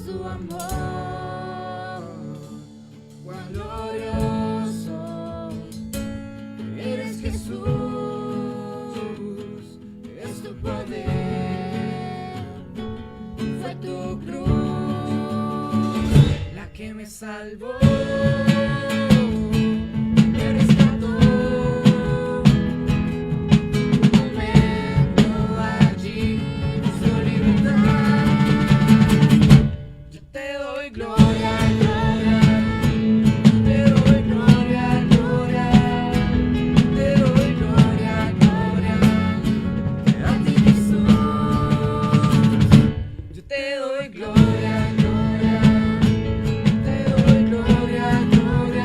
tu amor, cuán glorioso eres Jesús, es tu poder, fue tu cruz la que me salvó. Gloria, gloria, te doy gloria, gloria.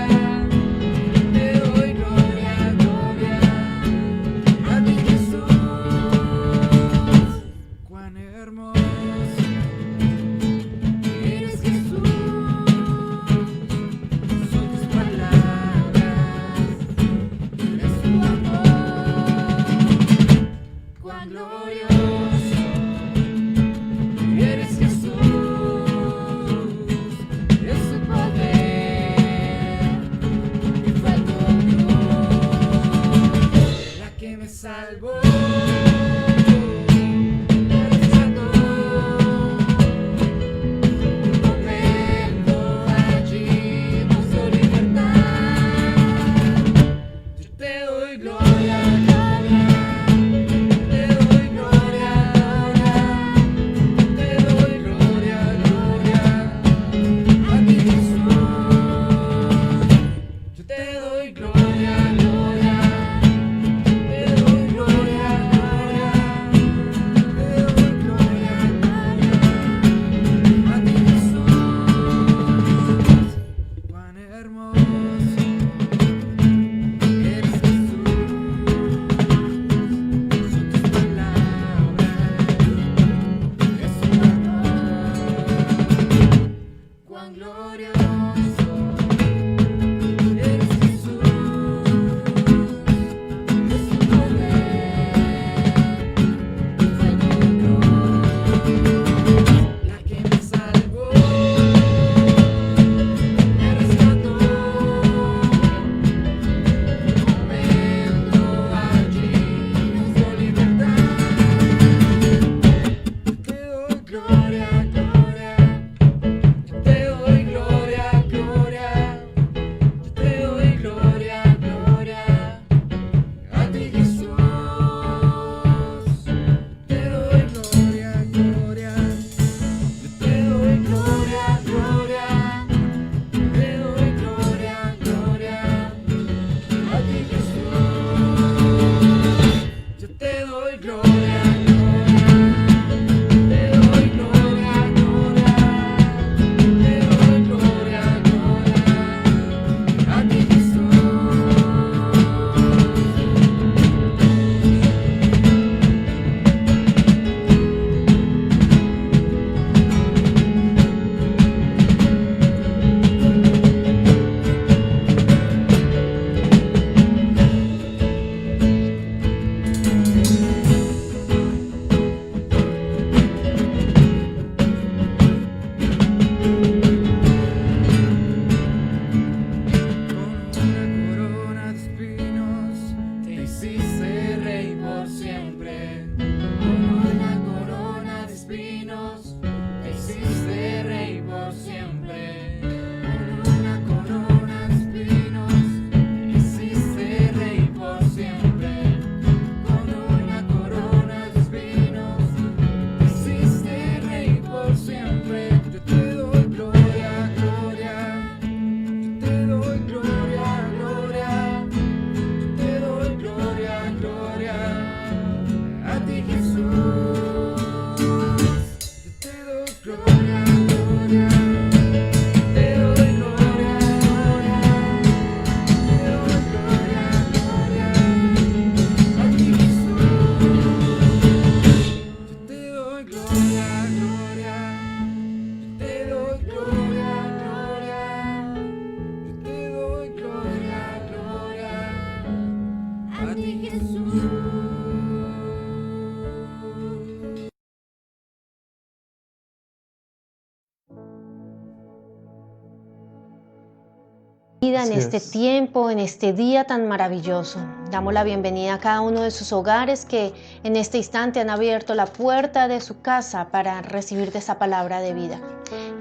En este tiempo, en este día tan maravilloso. Damos la bienvenida a cada uno de sus hogares que en este instante han abierto la puerta de su casa para recibir de esa palabra de vida.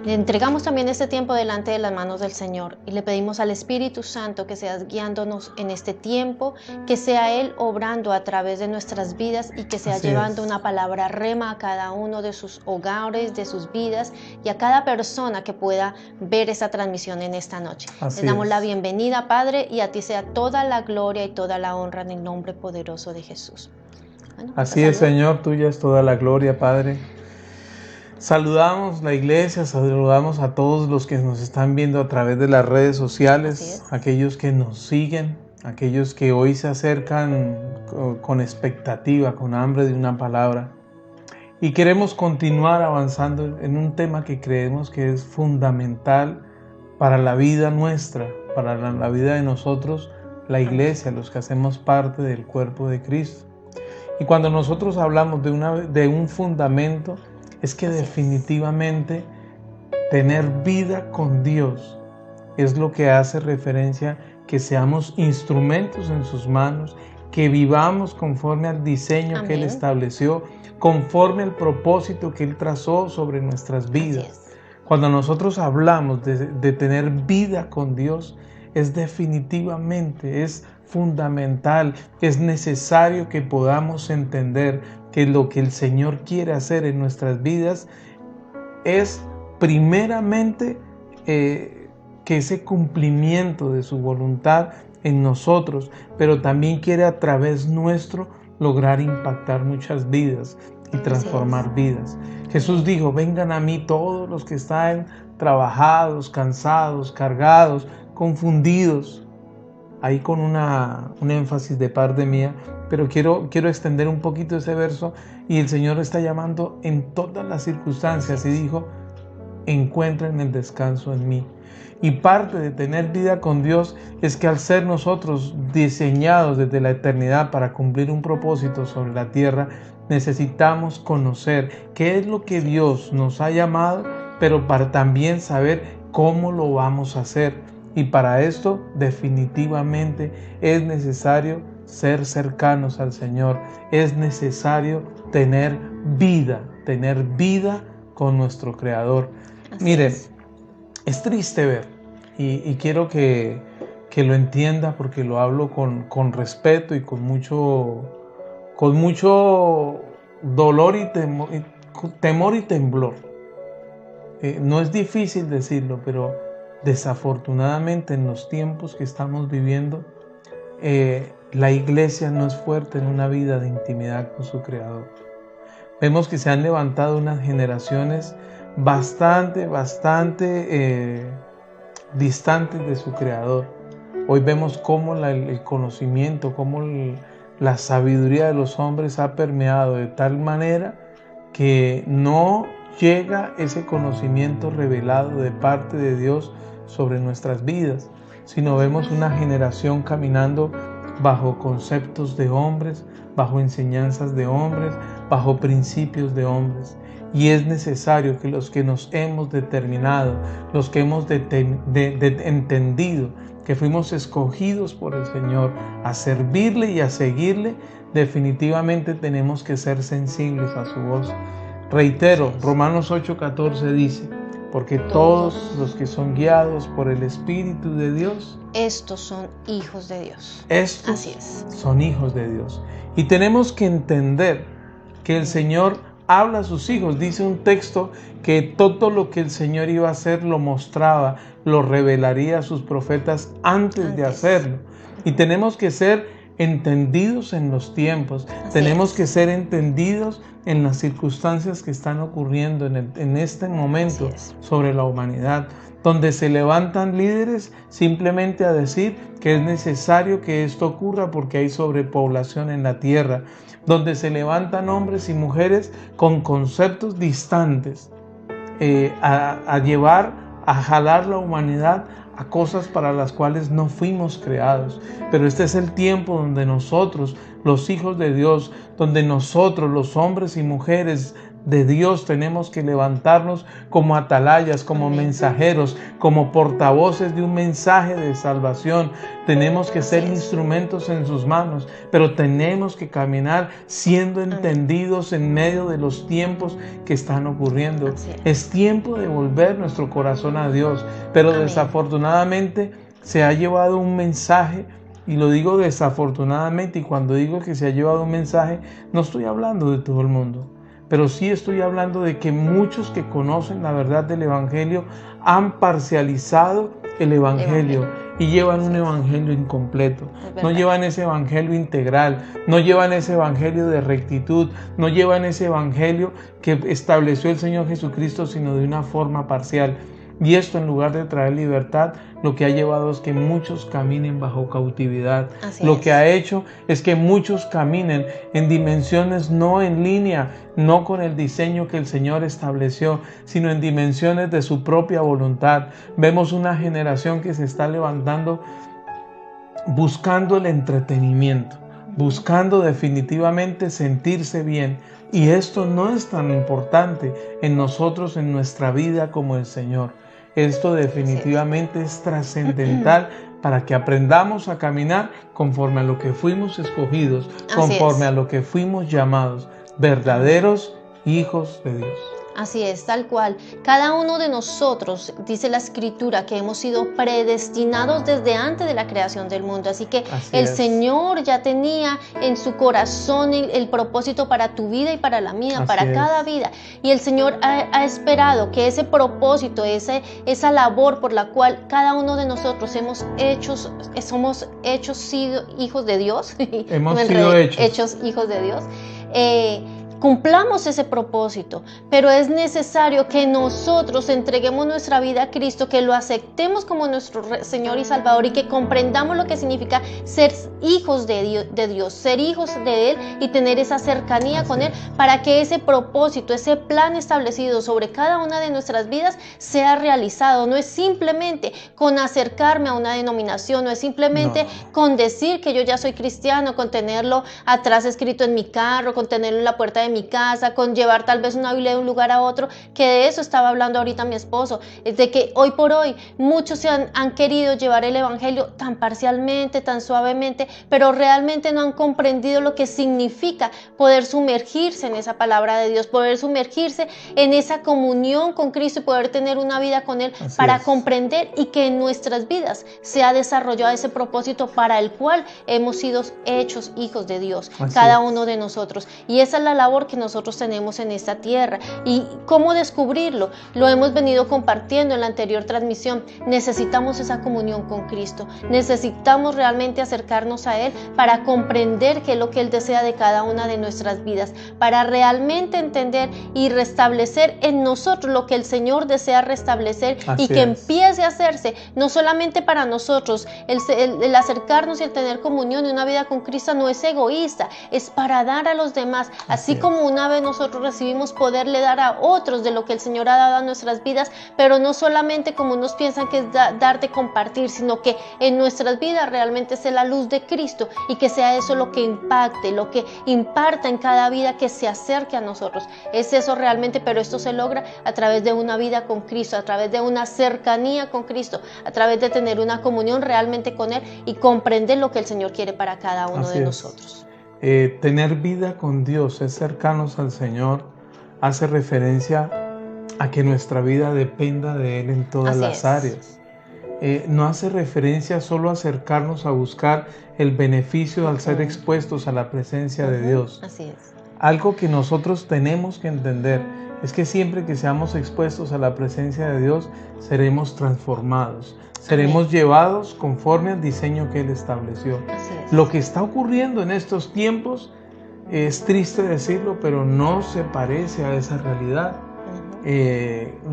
Le entregamos también este tiempo delante de las manos del Señor y le pedimos al Espíritu Santo que sea guiándonos en este tiempo, que sea Él obrando a través de nuestras vidas y que sea llevando una palabra rema a cada uno de sus hogares, de sus vidas y a cada persona que pueda ver esta transmisión en esta noche. Le damos la bienvenida, Padre, y a ti sea toda la gloria y toda la honra en el nombre poderoso de Jesús. Bueno, así es, Señor, tuya es toda la gloria, Padre. Saludamos la iglesia, saludamos a todos los que nos están viendo a través de las redes sociales, aquellos que nos siguen, aquellos que hoy se acercan con expectativa, con hambre de una palabra. Y queremos continuar avanzando en un tema que creemos que es fundamental para la vida nuestra, para la vida de nosotros, la iglesia, los que hacemos parte del cuerpo de Cristo. Y cuando nosotros hablamos de un fundamento, es que definitivamente tener vida con Dios es lo que hace referencia que seamos instrumentos en sus manos, que vivamos conforme al diseño que Él estableció, conforme al propósito que Él trazó sobre nuestras vidas. Cuando nosotros hablamos de tener vida con Dios, es definitivamente, es fundamental, es necesario que podamos entender que lo que el Señor quiere hacer en nuestras vidas es primeramente que ese cumplimiento de su voluntad en nosotros, pero también quiere a través nuestro lograr impactar muchas vidas y transformar vidas. Jesús dijo: vengan a mí todos los que están trabajados, cansados, cargados, confundidos. Ahí con un énfasis de parte mía, pero quiero extender un poquito ese verso, y el Señor está llamando en todas las circunstancias y dijo: encuentren el descanso en mí. Y parte de tener vida con Dios es que al ser nosotros diseñados desde la eternidad para cumplir un propósito sobre la tierra, necesitamos conocer qué es lo que Dios nos ha llamado, pero para también saber cómo lo vamos a hacer. Y para esto definitivamente es necesario ser cercanos al Señor. Es necesario tener vida con nuestro Creador. Miren, es triste ver, y quiero que lo entienda porque lo hablo con respeto y con mucho dolor y temor y temblor. No es difícil decirlo, pero desafortunadamente en los tiempos que estamos viviendo, la iglesia no es fuerte en una vida de intimidad con su Creador. Vemos que se han levantado unas generaciones bastante distantes de su Creador. Hoy vemos cómo el conocimiento, cómo la sabiduría de los hombres ha permeado de tal manera que no llega ese conocimiento revelado de parte de Dios sobre nuestras vidas, sino vemos una generación caminando bajo conceptos de hombres, bajo enseñanzas de hombres, bajo principios de hombres. Y es necesario que los que nos hemos determinado, los que hemos entendido que fuimos escogidos por el Señor a servirle y a seguirle, definitivamente tenemos que ser sensibles a su voz. Reitero, Romanos 8:14 dice: porque todos los que son guiados por el Espíritu de Dios, estos son hijos de Dios. Estos son hijos de Dios. Y tenemos que entender que el Señor habla a sus hijos. Dice un texto que todo lo que el Señor iba a hacer lo mostraba, lo revelaría a sus profetas antes de hacerlo. Y tenemos que ser entendidos en los tiempos. Tenemos que ser entendidos en las circunstancias que están ocurriendo en este momento sobre la humanidad, donde se levantan líderes simplemente a decir que es necesario que esto ocurra porque hay sobrepoblación en la tierra, donde se levantan hombres y mujeres con conceptos distantes a jalar la humanidad a cosas para las cuales no fuimos creados. Pero este es el tiempo donde nosotros, los hijos de Dios, donde nosotros, los hombres y mujeres de Dios tenemos que levantarnos como atalayas, como mensajeros, como portavoces de un mensaje de salvación. Tenemos que ser instrumentos en sus manos, pero tenemos que caminar siendo entendidos en medio de los tiempos que están ocurriendo. Es tiempo de volver nuestro corazón a Dios, pero desafortunadamente se ha llevado un mensaje. Y lo digo desafortunadamente, y cuando digo que se ha llevado un mensaje, no estoy hablando de todo el mundo, pero sí estoy hablando de que muchos que conocen la verdad del Evangelio han parcializado el Evangelio y llevan un Evangelio incompleto. No llevan ese Evangelio integral, no llevan ese Evangelio de rectitud, no llevan ese Evangelio que estableció el Señor Jesucristo, sino de una forma parcial. Y esto, en lugar de traer libertad, lo que ha llevado es que muchos caminen bajo cautividad. Lo que ha hecho es que muchos caminen en dimensiones no en línea, no con el diseño que el Señor estableció, sino en dimensiones de su propia voluntad. Vemos una generación que se está levantando buscando el entretenimiento, buscando definitivamente sentirse bien. Y esto no es tan importante en nosotros, en nuestra vida, como el Señor. Esto definitivamente es trascendental para que aprendamos a caminar conforme a lo que fuimos escogidos, conforme a lo que fuimos llamados, verdaderos hijos de Dios. Así es, tal cual. Cada uno de nosotros, dice la Escritura, que hemos sido predestinados desde antes de la creación del mundo. Así que el Señor ya tenía en su corazón el propósito para tu vida y para la mía, para cada vida. Y el Señor ha esperado que ese propósito, esa labor por la cual cada uno de nosotros somos hechos hijos de Dios. Hemos sido hechos hijos de Dios. Cumplamos ese propósito, pero es necesario que nosotros entreguemos nuestra vida a Cristo, que lo aceptemos como nuestro Señor y Salvador y que comprendamos lo que significa ser hijos de Dios, ser hijos de Él y tener esa cercanía con Él, para que ese propósito, ese plan establecido sobre cada una de nuestras vidas sea realizado. No es simplemente con acercarme a una denominación, no es simplemente con decir que yo ya soy cristiano, con tenerlo atrás escrito en mi carro, con tenerlo en la puerta de mi casa, con llevar tal vez una Biblia de un lugar a otro, que de eso estaba hablando ahorita mi esposo, es de que hoy por hoy muchos han querido llevar el Evangelio tan parcialmente, tan suavemente, pero realmente no han comprendido lo que significa poder sumergirse en esa palabra de Dios, poder sumergirse en esa comunión con Cristo y poder tener una vida con Él para comprender y que en nuestras vidas se ha desarrollado ese propósito para el cual hemos sido hechos hijos de Dios, cada uno de nosotros. Y esa es la labor que nosotros tenemos en esta tierra. ¿Y cómo descubrirlo? Lo hemos venido compartiendo en la anterior transmisión. Necesitamos esa comunión con Cristo. Necesitamos realmente acercarnos a Él para comprender qué es lo que Él desea de cada una de nuestras vidas, para realmente entender y restablecer en nosotros lo que el Señor desea restablecer y que empiece a hacerse, no solamente para nosotros. El acercarnos y el tener comunión y una vida con Cristo no es egoísta, es para dar a los demás. Así como una vez nosotros recibimos poderle dar a otros de lo que el Señor ha dado a nuestras vidas, pero no solamente como unos piensan que es dar de compartir, sino que en nuestras vidas realmente sea la luz de Cristo y que sea eso lo que impacte, lo que imparta en cada vida que se acerque a nosotros. Es eso realmente, pero esto se logra a través de una vida con Cristo, a través de una cercanía con Cristo, a través de tener una comunión realmente con Él y comprender lo que el Señor quiere para cada uno de nosotros. Tener vida con Dios, ser cercanos al Señor, hace referencia a que nuestra vida dependa de Él en todas las áreas. No hace referencia solo a acercarnos a buscar el beneficio al ser expuestos a la presencia de Dios. Así es. Algo que nosotros tenemos que entender es que siempre que seamos expuestos a la presencia de Dios, seremos transformados. Seremos llevados conforme al diseño que Él estableció. Lo que está ocurriendo en estos tiempos, es triste decirlo, pero no se parece a esa realidad.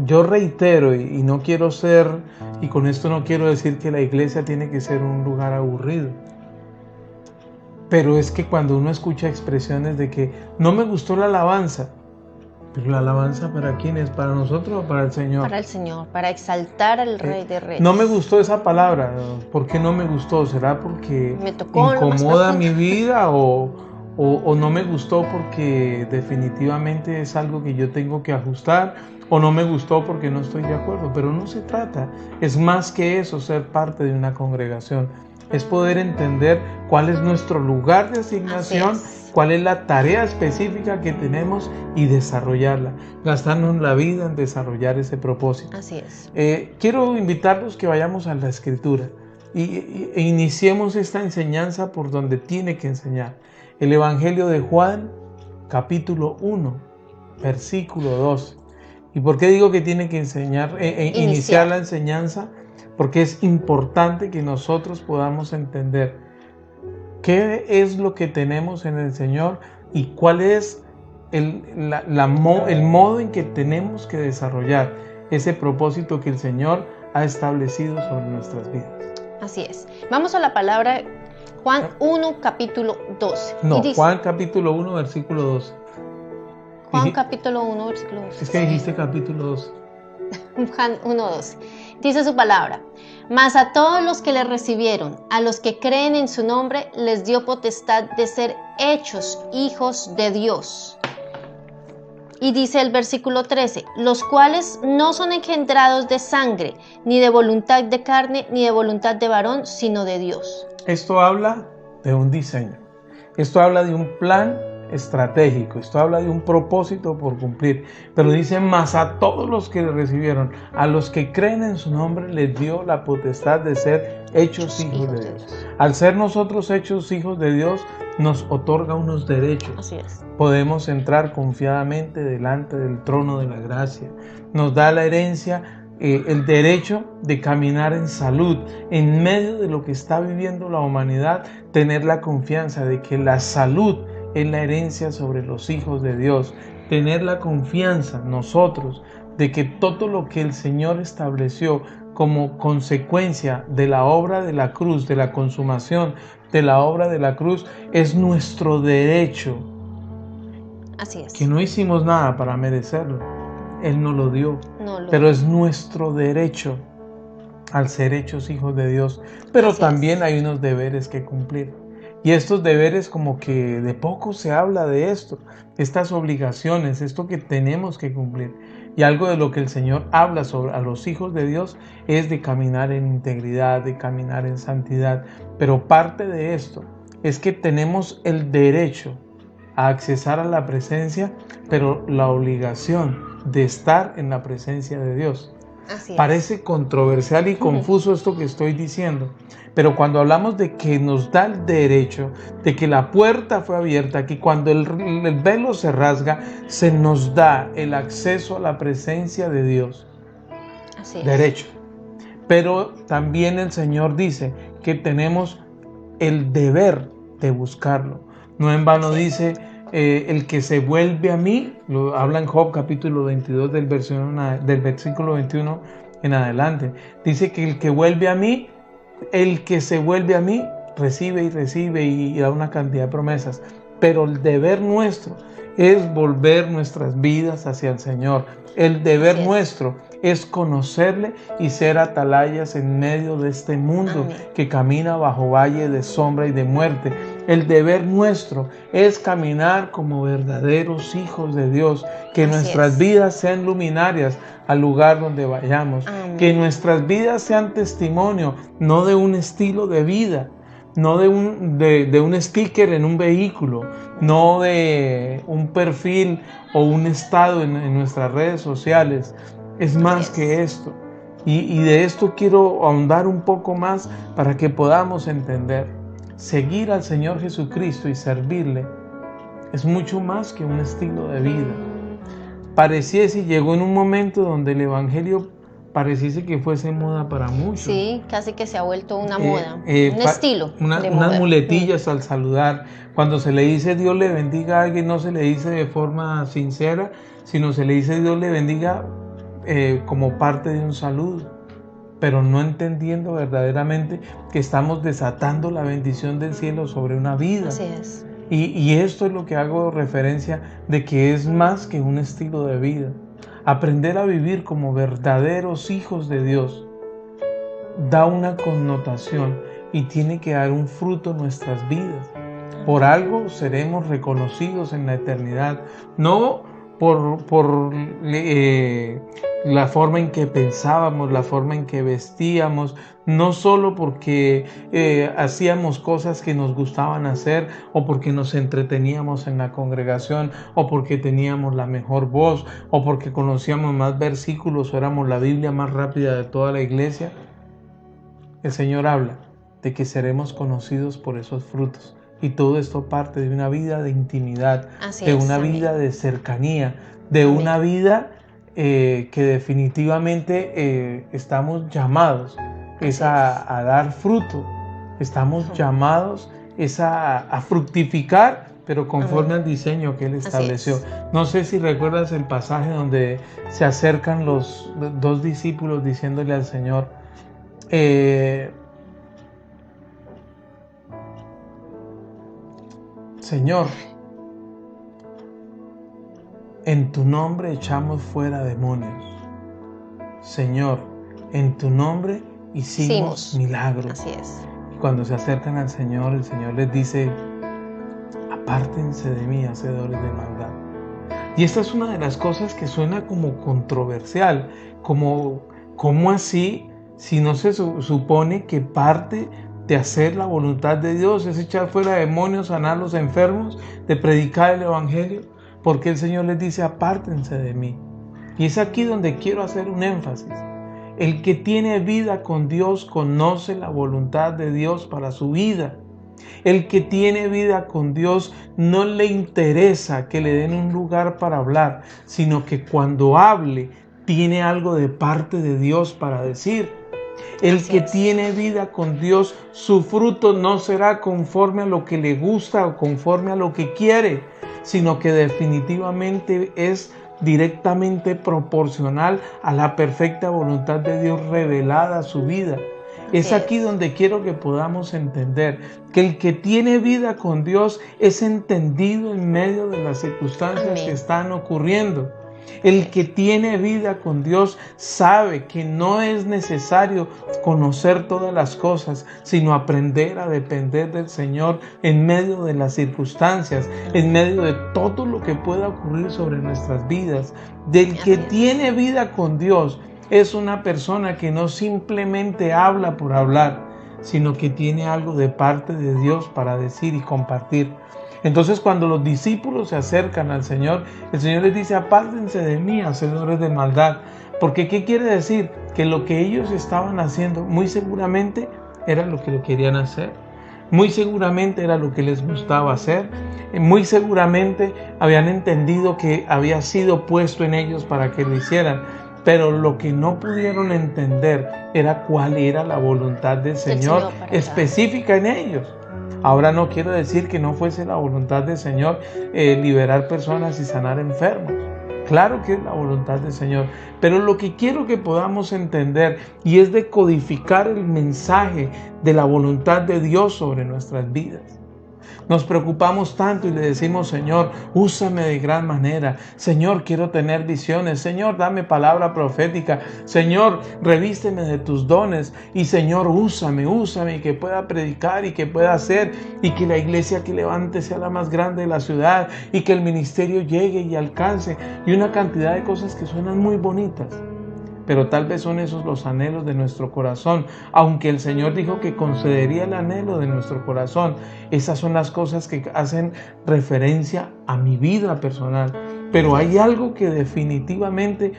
Yo reitero, y no quiero ser, y con esto no quiero decir que la iglesia tiene que ser un lugar aburrido, pero es que cuando uno escucha expresiones de que no me gustó la alabanza, pero la alabanza ¿para quién es? ¿Para nosotros o para el Señor? Para el Señor, para exaltar al Rey de Reyes. No me gustó esa palabra. ¿Por qué no me gustó? ¿Será porque me tocó, incomoda mi vida o no me gustó porque definitivamente es algo que yo tengo que ajustar, o no me gustó porque no estoy de acuerdo. Pero no se trata, es más que eso, ser parte de una congregación. Es poder entender cuál es nuestro lugar de asignación, cuál es la tarea específica que tenemos y desarrollarla, gastarnos la vida en desarrollar ese propósito. Así es. Quiero invitarlos que vayamos a la Escritura e iniciemos esta enseñanza por donde tiene que enseñar. El Evangelio de Juan, capítulo 1, versículo 2. ¿Y por qué digo que tiene que iniciar la enseñanza? Porque es importante que nosotros podamos entender qué es lo que tenemos en el Señor y cuál es el modo en que tenemos que desarrollar ese propósito que el Señor ha establecido sobre nuestras vidas. Así es. Vamos a la palabra Juan 1, capítulo 12. No, Juan capítulo 1, versículo 12. Juan capítulo 1, versículo 12. Es que dijiste capítulo 2. Juan 1, 12. Dice su palabra: mas a todos los que le recibieron, a los que creen en su nombre, les dio potestad de ser hechos hijos de Dios. Y dice el versículo 13: los cuales no son engendrados de sangre, ni de voluntad de carne, ni de voluntad de varón, sino de Dios. Esto habla de un diseño. Esto habla de un plan estratégico. Esto habla de un propósito por cumplir. Pero dice: mas a todos los que le recibieron, a los que creen en su nombre, les dio la potestad de ser hechos hijos de Dios. Al ser nosotros hechos hijos de Dios, nos otorga unos derechos. Así es. Podemos entrar confiadamente delante del trono de la gracia. Nos da la herencia, el derecho de caminar en salud. En medio de lo que está viviendo la humanidad, tener la confianza de que la salud es la herencia sobre los hijos de Dios. Tener la confianza nosotros de que todo lo que el Señor estableció como consecuencia de la obra de la cruz, de la consumación de la obra de la cruz, es nuestro derecho. Así es. Que no hicimos nada para merecerlo. Él nos lo dio. Pero es nuestro derecho al ser hechos hijos de Dios. Pero también hay unos deberes que cumplir. Y estos deberes, como que de poco se habla de esto, estas obligaciones, esto que tenemos que cumplir. Y algo de lo que el Señor habla sobre a los hijos de Dios es de caminar en integridad, de caminar en santidad. Pero parte de esto es que tenemos el derecho a accesar a la presencia, pero la obligación de estar en la presencia de Dios. Así es. Parece controversial y confuso esto que estoy diciendo, pero cuando hablamos de que nos da el derecho, de que la puerta fue abierta, que cuando el velo se rasga, se nos da el acceso a la presencia de Dios. Así es. Derecho. Pero también el Señor dice que tenemos el deber de buscarlo. No en vano dice, el que se vuelve a mí, lo habla en Job capítulo 22 del versículo 21 en adelante. Dice que el que vuelve a mí, el que se vuelve a mí, recibe y recibe y da una cantidad de promesas. Pero el deber nuestro es volver nuestras vidas hacia el Señor. El deber nuestro es conocerle y ser atalayas en medio de este mundo que camina bajo valle de sombra y de muerte. El deber nuestro es caminar como verdaderos hijos de Dios, que nuestras vidas sean luminarias al lugar donde vayamos, que nuestras vidas sean testimonio, no de un estilo de vida, no de un sticker en un vehículo, no de un perfil o un estado en nuestras redes sociales. Es más que esto. Y de esto quiero ahondar un poco más para que podamos entender. Seguir al Señor Jesucristo y servirle es mucho más que un estilo de vida. Pareciese, llegó en un momento donde el Evangelio pareciese que fuese moda para muchos. Sí, casi que se ha vuelto una moda, un estilo. Unas muletillas al saludar. Cuando se le dice Dios le bendiga a alguien, no se le dice de forma sincera, sino se le dice Dios le bendiga como parte de un saludo, pero no entendiendo verdaderamente que estamos desatando la bendición del cielo sobre una vida. Así es. Y esto es lo que hago referencia de que es más que un estilo de vida. Aprender a vivir como verdaderos hijos de Dios da una connotación y tiene que dar un fruto en nuestras vidas. por algo seremos reconocidos en la eternidad, no por la forma en que pensábamos, la forma en que vestíamos, no solo porque hacíamos cosas que nos gustaban hacer o porque nos entreteníamos en la congregación o porque teníamos la mejor voz o porque conocíamos más versículos o éramos la Biblia más rápida de toda la iglesia. El Señor habla de que seremos conocidos por esos frutos. Y todo esto parte de una vida de intimidad, de una vida de cercanía, de una vida que definitivamente estamos llamados a dar fruto. Estamos llamados a fructificar, pero conforme al diseño que Él estableció. No sé si recuerdas el pasaje donde se acercan los dos discípulos diciéndole al Señor, Señor, en tu nombre echamos fuera demonios. Señor, en tu nombre hicimos milagros. Así es. Y cuando se acercan al Señor, el Señor les dice, apártense de mí, hacedores de maldad. Y esta es una de las cosas que suena como controversial, como así, si no se supone que parte de hacer la voluntad de Dios es echar fuera demonios, sanar a los enfermos, de predicar el evangelio, porque el Señor les dice apártense de mí. Y es aquí donde quiero hacer un énfasis. El que tiene vida con Dios conoce la voluntad de Dios para su vida. El que tiene vida con Dios no le interesa que le den un lugar para hablar, sino que cuando hable tiene algo de parte de Dios para decir. El que tiene vida con Dios, su fruto no será conforme a lo que le gusta o conforme a lo que quiere, sino que definitivamente es directamente proporcional a la perfecta voluntad de Dios revelada a su vida. Es aquí donde quiero que podamos entender que el que tiene vida con Dios es entendido en medio de las circunstancias que están ocurriendo. El que tiene vida con Dios sabe que no es necesario conocer todas las cosas, sino aprender a depender del Señor en medio de las circunstancias, en medio de todo lo que pueda ocurrir sobre nuestras vidas. Del que tiene vida con Dios es una persona que no simplemente habla por hablar, sino que tiene algo de parte de Dios para decir y compartir. Entonces, cuando los discípulos se acercan al Señor, el Señor les dice, apártense de mí, hacedores de maldad. Porque, ¿qué quiere decir? Que lo que ellos estaban haciendo, muy seguramente era lo que querían hacer. Muy seguramente era lo que les gustaba hacer. Muy seguramente habían entendido que había sido puesto en ellos para que lo hicieran. Pero lo que no pudieron entender era cuál era la voluntad del Señor específica en ellos. Ahora no quiero decir que no fuese la voluntad del Señor liberar personas y sanar enfermos. Claro que es la voluntad del Señor. Pero lo que quiero que podamos entender y es decodificar el mensaje de la voluntad de Dios sobre nuestras vidas. Nos preocupamos tanto y le decimos, Señor, úsame de gran manera. Señor, quiero tener visiones. Señor, dame palabra profética. Señor, revísteme de tus dones. Y Señor, úsame y que pueda predicar y que pueda hacer. Y que la iglesia que levante sea la más grande de la ciudad. Y que el ministerio llegue y alcance. Y una cantidad de cosas que suenan muy bonitas. Pero tal vez son esos los anhelos de nuestro corazón. Aunque el Señor dijo que concedería el anhelo de nuestro corazón, esas son las cosas que hacen referencia a mi vida personal. Pero hay algo que definitivamente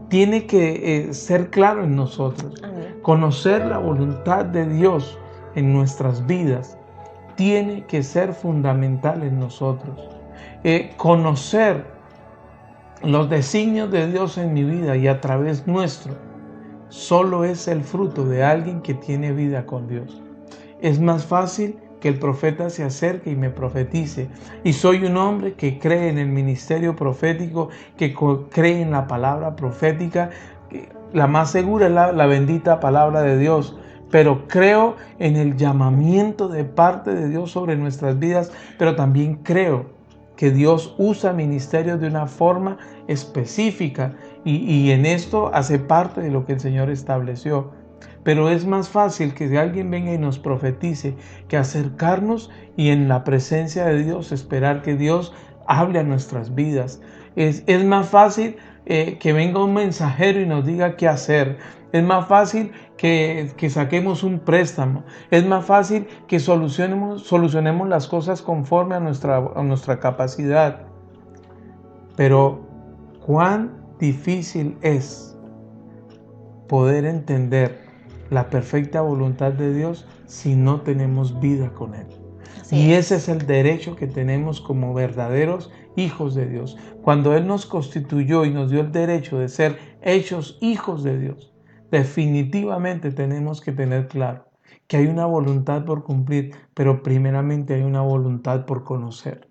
tiene que ser claro en nosotros. Conocer la voluntad de Dios en nuestras vidas tiene que ser fundamental en nosotros. Conocer los designios de Dios en mi vida y a través nuestro solo es el fruto de alguien que tiene vida con Dios. Es más fácil que el profeta se acerque y me profetice, y soy un hombre que cree en el ministerio profético, que cree en la palabra profética. La más segura es la bendita palabra de Dios, pero creo en el llamamiento de parte de Dios sobre nuestras vidas, pero también creo que Dios usa ministerios de una forma específica y en esto hace parte de lo que el Señor estableció. Pero es más fácil que alguien venga y nos profetice que acercarnos y en la presencia de Dios esperar que Dios hable a nuestras vidas. Es más fácil que venga un mensajero y nos diga qué hacer. Es más fácil que saquemos un préstamo. Es más fácil que solucionemos las cosas conforme a nuestra capacidad. Pero cuán difícil es poder entender la perfecta voluntad de Dios si no tenemos vida con Él. Y ese es el derecho que tenemos como verdaderos hijos de Dios. Cuando Él nos constituyó y nos dio el derecho de ser hechos hijos de Dios, definitivamente tenemos que tener claro que hay una voluntad por cumplir, pero primeramente hay una voluntad por conocer.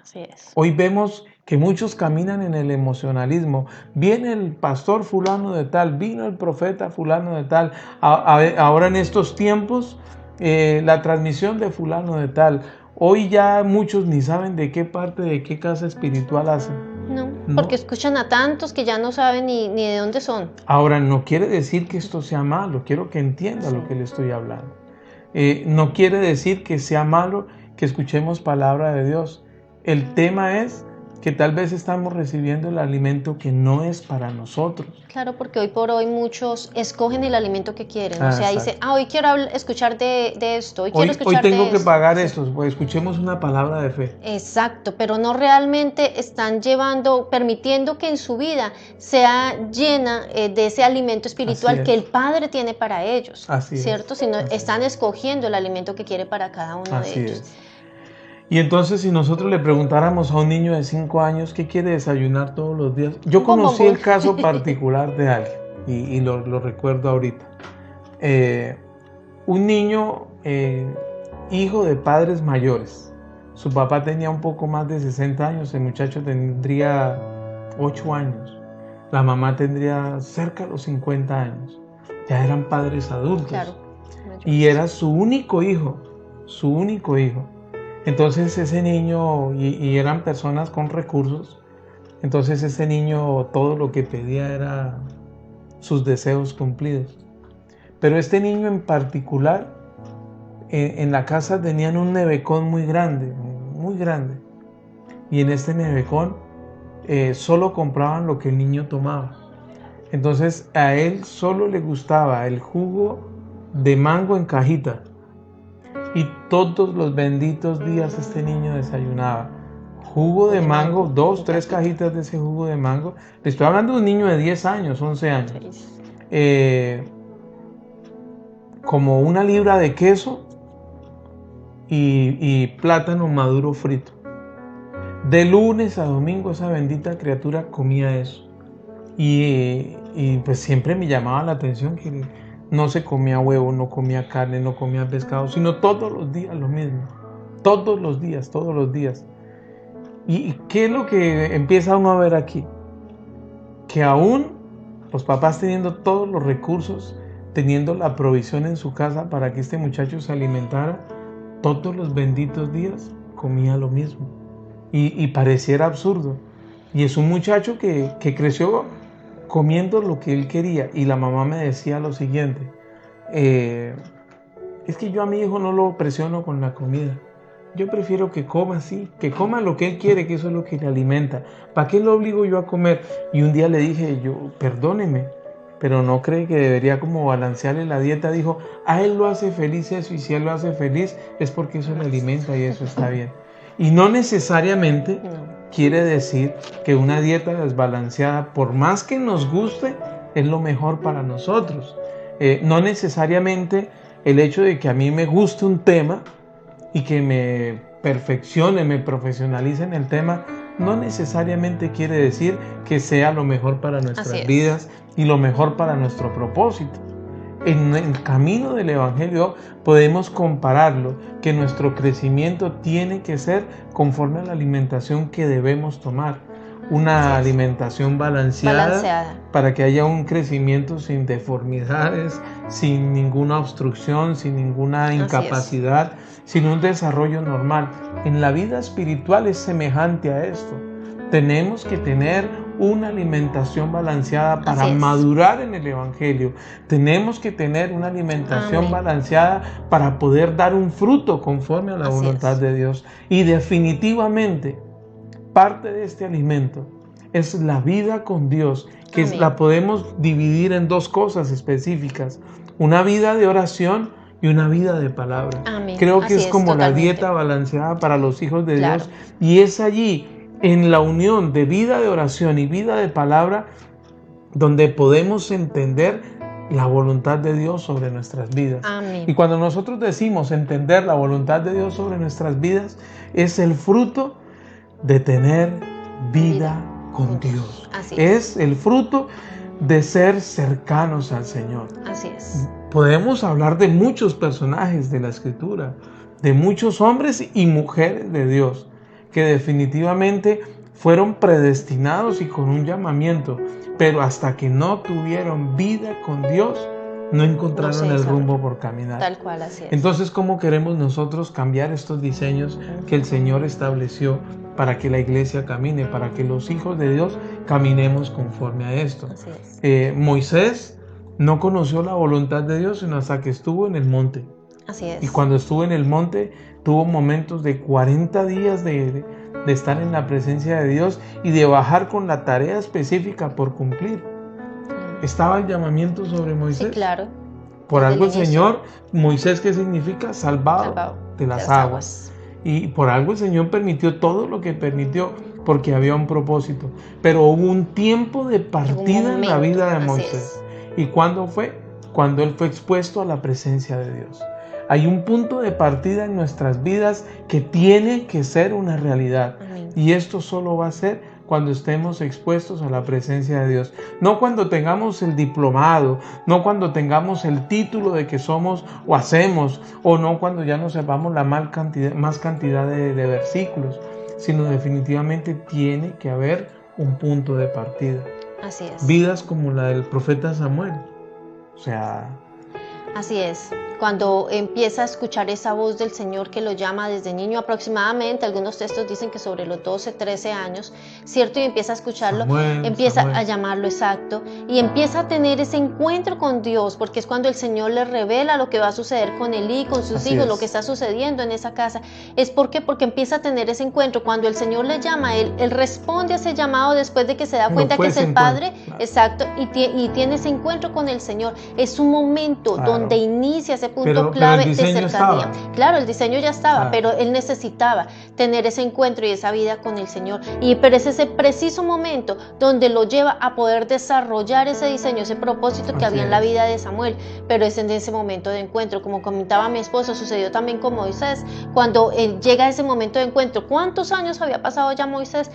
Así es. Hoy vemos que muchos caminan en el emocionalismo. Viene el pastor fulano de tal, vino el profeta fulano de tal. Ahora en estos tiempos, la transmisión de fulano de tal. Hoy ya muchos ni saben de qué parte, de qué casa espiritual hacen. No, porque escuchan a tantos que ya no saben ni de dónde son. Ahora, no quiere decir que esto sea malo. Quiero que entienda lo que le estoy hablando. No quiere decir que sea malo que escuchemos palabra de Dios. El tema es que tal vez estamos recibiendo el alimento que no es para nosotros. Claro, porque hoy por hoy muchos escogen el alimento que quieren. O sea, Exacto. dicen, hoy quiero escuchar de esto, hoy quiero Hoy escuchar de tengo que esto. pagar esto, pues escuchemos una palabra de fe. Exacto, pero no realmente están permitiendo que en su vida sea llena de ese alimento espiritual que el Padre tiene para ellos. Así es. ¿Cierto? Sino están escogiendo el alimento que quiere para cada uno de ellos. Es. Y entonces si nosotros le preguntáramos a un niño de 5 años qué quiere desayunar todos los días, yo conocí el caso particular de alguien y lo recuerdo ahorita. Un niño hijo de padres mayores. Su papá tenía un poco más de 60 años, el muchacho tendría 8 años. La mamá tendría cerca de los 50 años. Ya eran padres adultos. Claro. Y era su único hijo. Entonces ese niño, y eran personas con recursos, entonces ese niño todo lo que pedía era sus deseos cumplidos. Pero este niño en particular, en la casa tenían un nevecón muy grande. Y en este nevecón solo compraban lo que el niño tomaba. Entonces a él solo le gustaba el jugo de mango en cajita. Y todos los benditos días este niño desayunaba jugo de mango, 2, 3 cajitas de ese jugo de mango. Le estoy hablando de un niño de 10 años, 11 años. Como una libra de queso y plátano maduro frito. De lunes a domingo esa bendita criatura comía eso. Y pues siempre me llamaba la atención que no se comía huevo, no comía carne, no comía pescado, sino todos los días lo mismo. Todos los días. ¿Y qué es lo que empieza uno a ver aquí? Que aún los papás teniendo todos los recursos, teniendo la provisión en su casa para que este muchacho se alimentara, todos los benditos días comía lo mismo. Y pareciera absurdo. Y es un muchacho que creció comiendo lo que él quería. Y la mamá me decía lo siguiente: es que yo a mi hijo no lo presiono con la comida. Yo prefiero que coma así, que coma lo que él quiere, que eso es lo que le alimenta. ¿Para qué lo obligo yo a comer? Y un día le dije yo, perdóneme, pero no cree que debería como balancearle la dieta. Dijo, a él lo hace feliz eso, y si él lo hace feliz es porque eso le alimenta y eso está bien. Y no necesariamente quiere decir que una dieta desbalanceada, por más que nos guste, es lo mejor para nosotros. No necesariamente el hecho de que a mí me guste un tema y que me perfeccione, me profesionalice en el tema, no necesariamente quiere decir que sea lo mejor para nuestras vidas y lo mejor para nuestro propósito. En el camino del Evangelio podemos compararlo, que nuestro crecimiento tiene que ser conforme a la alimentación que debemos tomar. Una alimentación balanceada para que haya un crecimiento sin deformidades, sin ninguna obstrucción, sin ninguna incapacidad, sin un desarrollo normal. En la vida espiritual es semejante a esto. Tenemos que tener una alimentación balanceada para Así es. madurar en el Evangelio. Tenemos que tener una alimentación Amén. balanceada para poder dar un fruto conforme a la Así voluntad es. de Dios. Y definitivamente, parte de este alimento es la vida con Dios, que Amén. la podemos dividir en dos cosas específicas: una vida de oración y una vida de palabra. Amén. Creo que Así es es, como la totalmente. dieta balanceada para los hijos de Claro. Dios, y es allí, en la unión de vida de oración y vida de palabra, donde podemos entender la voluntad de Dios sobre nuestras vidas. Amén. Y cuando nosotros decimos entender la voluntad de Dios sobre nuestras vidas, es el fruto de tener vida con Dios. Así es. Es el fruto de ser cercanos al Señor. Así es. Podemos hablar de muchos personajes de la Escritura, de muchos hombres y mujeres de Dios, que definitivamente fueron predestinados y con un llamamiento, pero hasta que no tuvieron vida con Dios, no encontraron No se el desarrolló. rumbo por caminar. Tal cual, así es. Entonces, ¿cómo queremos nosotros cambiar estos diseños que el Señor estableció para que la iglesia camine, para que los hijos de Dios caminemos conforme a esto? Así es. Moisés no conoció la voluntad de Dios sino hasta que estuvo en el monte. Así es. Y cuando estuvo en el monte, tuvo momentos de 40 días de estar en la presencia de Dios y de bajar con la tarea específica por cumplir. ¿Estaba el llamamiento sobre Moisés? Sí, claro. Por Desde algo el el inicio. Señor, Moisés, ¿qué significa? Salvado de las aguas. Y por algo el Señor permitió todo lo que permitió, porque había un propósito. Pero hubo un tiempo de partida en la vida de así Moisés. ¿Y cuándo fue? Cuando él fue expuesto a la presencia de Dios. Hay un punto de partida en nuestras vidas que tiene que ser una realidad. Amén. Y esto solo va a ser cuando estemos expuestos a la presencia de Dios. No cuando tengamos el diplomado, no cuando tengamos el título de que somos o hacemos, o no cuando ya no sepamos la más cantidad de versículos, sino definitivamente tiene que haber un punto de partida. Así es. Vidas como la del profeta Samuel. O sea, Así es. Cuando empieza a escuchar esa voz del Señor que lo llama desde niño, aproximadamente, algunos textos dicen que sobre los 12, 13 años, ¿cierto? Y empieza a escucharlo, empieza a llamarlo, exacto, y empieza a tener ese encuentro con Dios, porque es cuando el Señor le revela lo que va a suceder con él y con sus hijos, lo que está sucediendo en esa casa. ¿Es por qué? Porque empieza a tener ese encuentro. Cuando el Señor le llama, él responde a ese llamado después de que se da cuenta que es el Padre, claro. Exacto, y tiene ese encuentro con el Señor. Es un momento, claro, donde inicia ese punto clave de cercanía. Claro, el diseño ya estaba, pero él necesitaba tener ese encuentro y esa vida con el Señor. Pero es ese preciso momento donde lo lleva a poder desarrollar ese diseño, ese propósito que había en la vida de Samuel. Pero es en ese momento de encuentro, como comentaba mi esposo, sucedió también con Moisés. Cuando él llega a ese momento de encuentro, ¿cuántos años había pasado ya Moisés?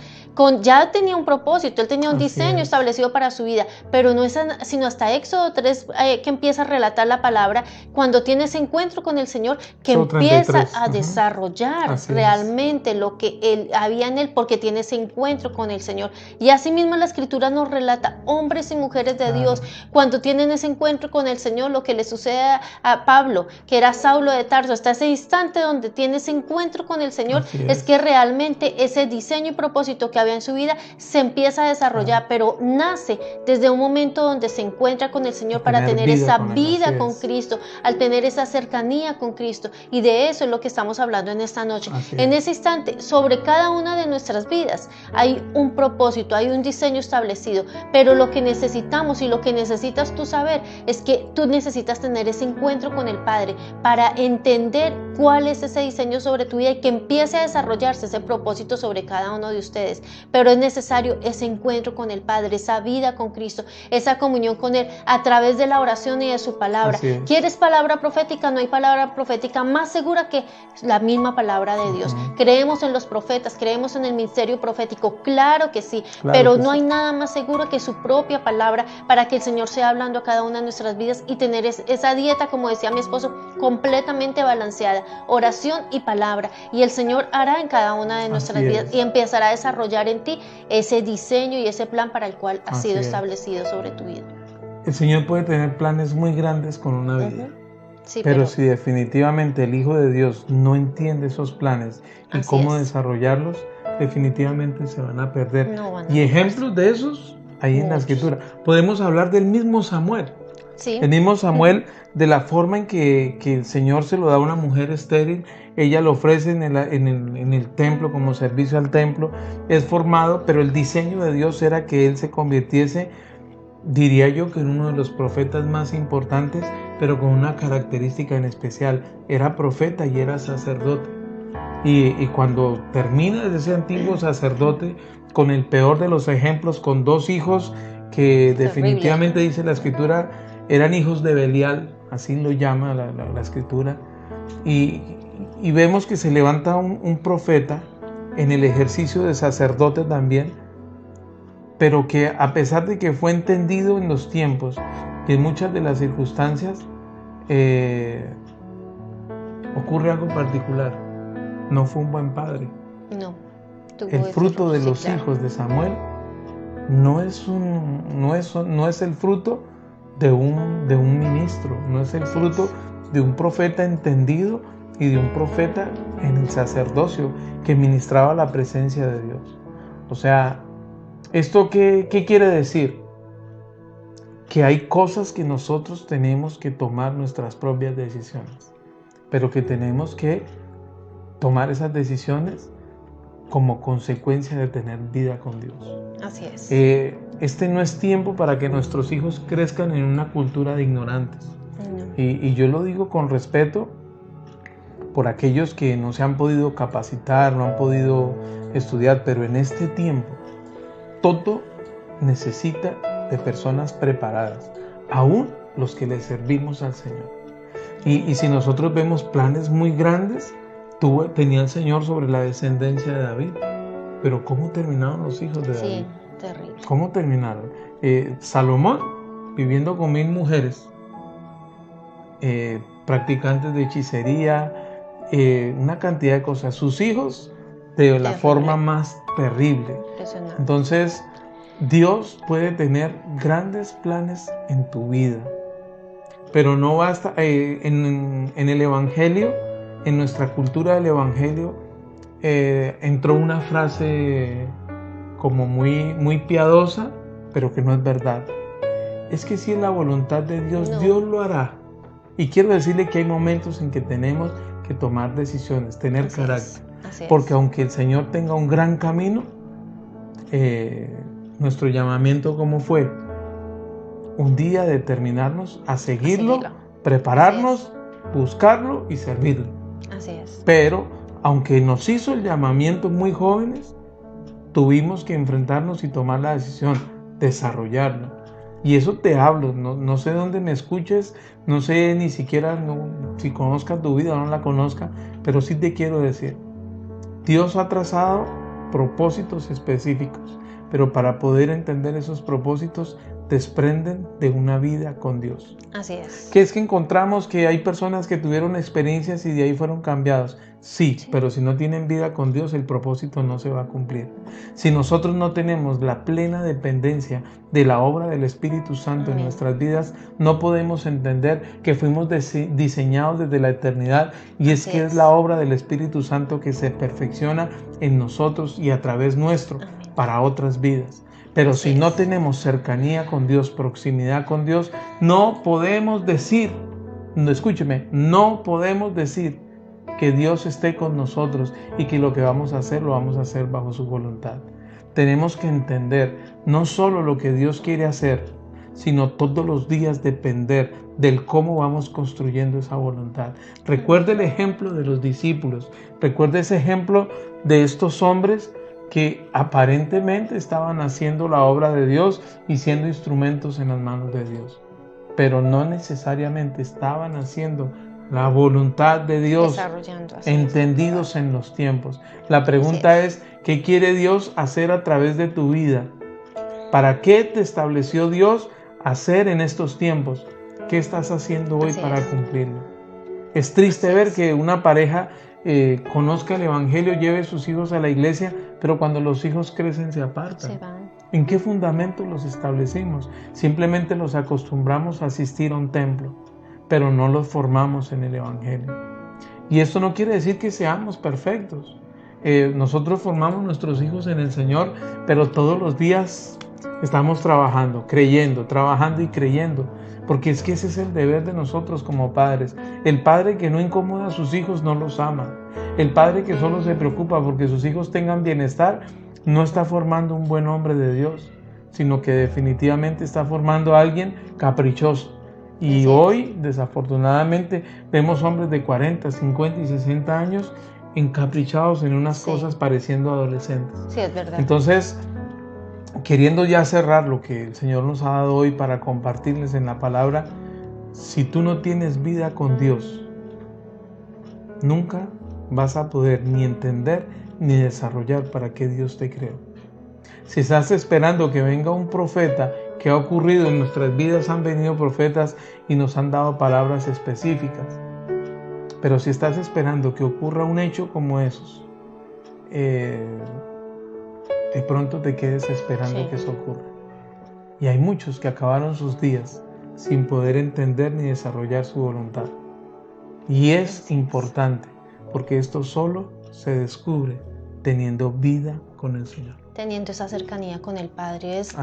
Ya tenía un propósito, él tenía un diseño establecido para su vida, pero no es sino hasta Éxodo 3 que empieza a relatar la palabra, cuando tiene ese encuentro con el Señor, que empieza a desarrollar realmente lo que él había en él, porque tiene ese encuentro con el Señor. Y asimismo la Escritura nos relata, hombres y mujeres de Dios, cuando tienen ese encuentro con el Señor, lo que le sucede a Pablo, que era Saulo de Tarso, hasta ese instante donde tiene ese encuentro con el Señor, es que realmente ese diseño y propósito que había en su vida se empieza a desarrollar, pero nace desde un momento donde se encuentra con el Señor para tener esa vida con Cristo, al tener esa cercanía con Cristo. Y de eso es lo que estamos hablando en esta noche. En ese instante, sobre cada una de nuestras vidas hay un propósito, hay un diseño establecido, pero lo que necesitamos y lo que necesitas tú saber es que tú necesitas tener ese encuentro con el Padre para entender cuál es ese diseño sobre tu vida y que empiece a desarrollarse ese propósito sobre cada uno de ustedes. Pero es necesario ese encuentro con el Padre, esa vida con Cristo, esa comunión con Él a través de la oración y de su palabra. ¿Quieres palabra profética? No hay palabra profética más segura que la misma palabra de Dios. Creemos en los profetas, creemos en el ministerio profético, claro que sí, pero no hay nada más seguro que su propia palabra para que el Señor sea hablando a cada una de nuestras vidas y tener esa dieta, como decía mi esposo, completamente balanceada, oración y palabra, y el Señor hará en cada una de nuestras vidas y empezará a desarrollar en ti ese diseño y ese plan para el cual ha sido establecido sobre tu vida. El Señor puede tener planes muy grandes con una vida. Pero si definitivamente el Hijo de Dios no entiende esos planes y cómo desarrollarlos, definitivamente se van a perder. No van a Y ejemplos de esos hay en la Muchos. Escritura. Podemos hablar del mismo Samuel. Sí. El mismo Samuel, de la forma en que el Señor se lo da a una mujer estéril, ella lo ofrece en el templo como servicio al templo, es formado, pero el diseño de Dios era que él se convirtiese, diría yo, que en uno de los profetas más importantes, pero con una característica en especial: era profeta y era sacerdote. Y cuando termina de ese antiguo sacerdote, con el peor de los ejemplos, con 2 hijos que definitivamente, dice la Escritura, eran hijos de Belial, así lo llama la Escritura, y vemos que se levanta un profeta en el ejercicio de sacerdote también, pero que a pesar de que fue entendido en los tiempos y en muchas de las circunstancias, ocurre algo particular: no fue un buen padre. No. El fruto de los hijos de Samuel no es el fruto de un ministro, no es el fruto de un profeta entendido y de un profeta en el sacerdocio que ministraba la presencia de Dios. O sea, ¿esto qué quiere decir? Que hay cosas que nosotros tenemos que tomar nuestras propias decisiones, pero que tenemos que tomar esas decisiones como consecuencia de tener vida con Dios. Así es. Este no es tiempo para que nuestros hijos crezcan en una cultura de ignorantes. No. Y yo lo digo con respeto por aquellos que no se han podido capacitar, no han podido estudiar, pero en este tiempo todo necesita de personas preparadas, aún los que le servimos al Señor. Y si nosotros vemos planes muy grandes, tenía el Señor sobre la descendencia de David, pero ¿cómo terminaron los hijos de David? Sí, terrible. ¿Cómo terminaron? Salomón, viviendo con 1000 mujeres, practicantes de hechicería, una cantidad de cosas. Sus hijos, de la forma más terrible. Impresionante. Entonces, Dios puede tener grandes planes en tu vida, pero no basta. En el Evangelio, en nuestra cultura del Evangelio, entró una frase como muy piadosa, pero que no es verdad. Es que si es la voluntad de Dios, No. Dios lo hará. Y quiero decirle que hay momentos en que tenemos que tomar decisiones, tener Así carácter. Así es. Porque aunque el Señor tenga un gran camino, nuestro llamamiento, ¿cómo fue? Un día determinarnos a seguirlo, prepararnos, buscarlo y servirlo. Así es. Pero aunque nos hizo el llamamiento muy jóvenes, tuvimos que enfrentarnos y tomar la decisión, desarrollarlo. Y eso te hablo, no sé dónde me escuches, no sé ni siquiera si conozcas tu vida o no la conozca, pero sí te quiero decir, Dios ha trazado propósitos específicos, pero para poder entender esos propósitos desprenden de una vida con Dios. Así es. Que es que encontramos que hay personas que tuvieron experiencias y de ahí fueron cambiados. Sí, pero si no tienen vida con Dios, el propósito no se va a cumplir. Si nosotros no tenemos la plena dependencia de la obra del Espíritu Santo en nuestras vidas, no podemos entender que fuimos diseñados desde la eternidad, y es que es la obra del Espíritu Santo que se perfecciona en nosotros y a través nuestro para otras vidas. Pero si no tenemos cercanía con Dios, proximidad con Dios, no podemos decir, no podemos decir que Dios esté con nosotros y que lo que vamos a hacer lo vamos a hacer bajo su voluntad. Tenemos que entender no solo lo que Dios quiere hacer, sino todos los días depender del cómo vamos construyendo esa voluntad. Recuerde el ejemplo de los discípulos, recuerde ese ejemplo de estos hombres que aparentemente estaban haciendo la obra de Dios y siendo instrumentos en las manos de Dios, pero no necesariamente estaban haciendo la voluntad de Dios, entendidos en los tiempos. La pregunta es, ¿qué quiere Dios hacer a través de tu vida? ¿Para qué te estableció Dios hacer en estos tiempos? ¿Qué estás haciendo hoy para cumplirlo? Es triste ver que una pareja conozca el Evangelio, lleve sus hijos a la iglesia, pero cuando los hijos crecen se apartan. Se van. ¿En qué fundamento los establecimos? Simplemente los acostumbramos a asistir a un templo, pero no los formamos en el Evangelio. Y esto no quiere decir que seamos perfectos. Nosotros formamos nuestros hijos en el Señor, pero todos los días estamos trabajando, creyendo, trabajando y creyendo, porque es que ese es el deber de nosotros como padres. El padre que no incomoda a sus hijos no los ama. El padre que solo se preocupa porque sus hijos tengan bienestar no está formando un buen hombre de Dios, sino que definitivamente está formando a alguien caprichoso. Y hoy, desafortunadamente, vemos hombres de 40, 50 y 60 años encaprichados en unas cosas pareciendo adolescentes. Sí, es verdad. Entonces, queriendo ya cerrar lo que el Señor nos ha dado hoy para compartirles en la palabra, si tú no tienes vida con Dios, nunca vas a poder ni entender ni desarrollar para qué Dios te creó. Si estás esperando que venga un profeta, que ha ocurrido en nuestras vidas, han venido profetas y nos han dado palabras específicas. Pero si estás esperando que ocurra un hecho como esos, de pronto te quedes esperando que eso ocurra. Y hay muchos que acabaron sus días sin poder entender ni desarrollar su voluntad. Y es importante, porque esto solo se descubre teniendo vida con el Señor. Teniendo esa cercanía con el Padre, es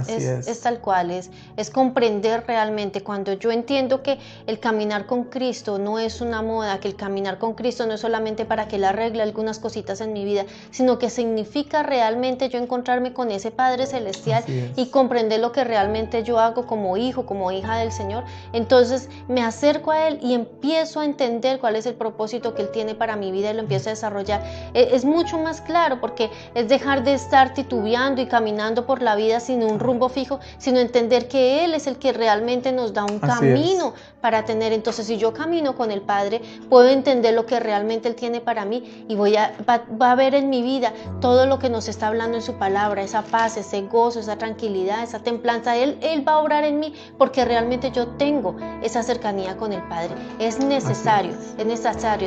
tal cual, es comprender realmente. Cuando yo entiendo que el caminar con Cristo no es una moda, que el caminar con Cristo no es solamente para que Él arregle algunas cositas en mi vida, sino que significa realmente yo encontrarme con ese Padre Celestial y comprender lo que realmente yo hago como hijo, como hija del Señor. Entonces me acerco a Él y empiezo a entender cuál es el propósito que Él tiene para mi vida y lo empiezo a desarrollar. Es mucho más claro, porque es dejar de estar titubeando y caminando por la vida sin un rumbo fijo, sino entender que Él es el que realmente nos da un camino para tener. Entonces, si yo camino con el Padre, puedo entender lo que realmente Él tiene para mí y va a ver en mi vida todo lo que nos está hablando en su palabra, esa paz, ese gozo, esa tranquilidad, esa templanza. Él va a obrar en mí porque realmente yo tengo esa cercanía con el Padre. Es necesario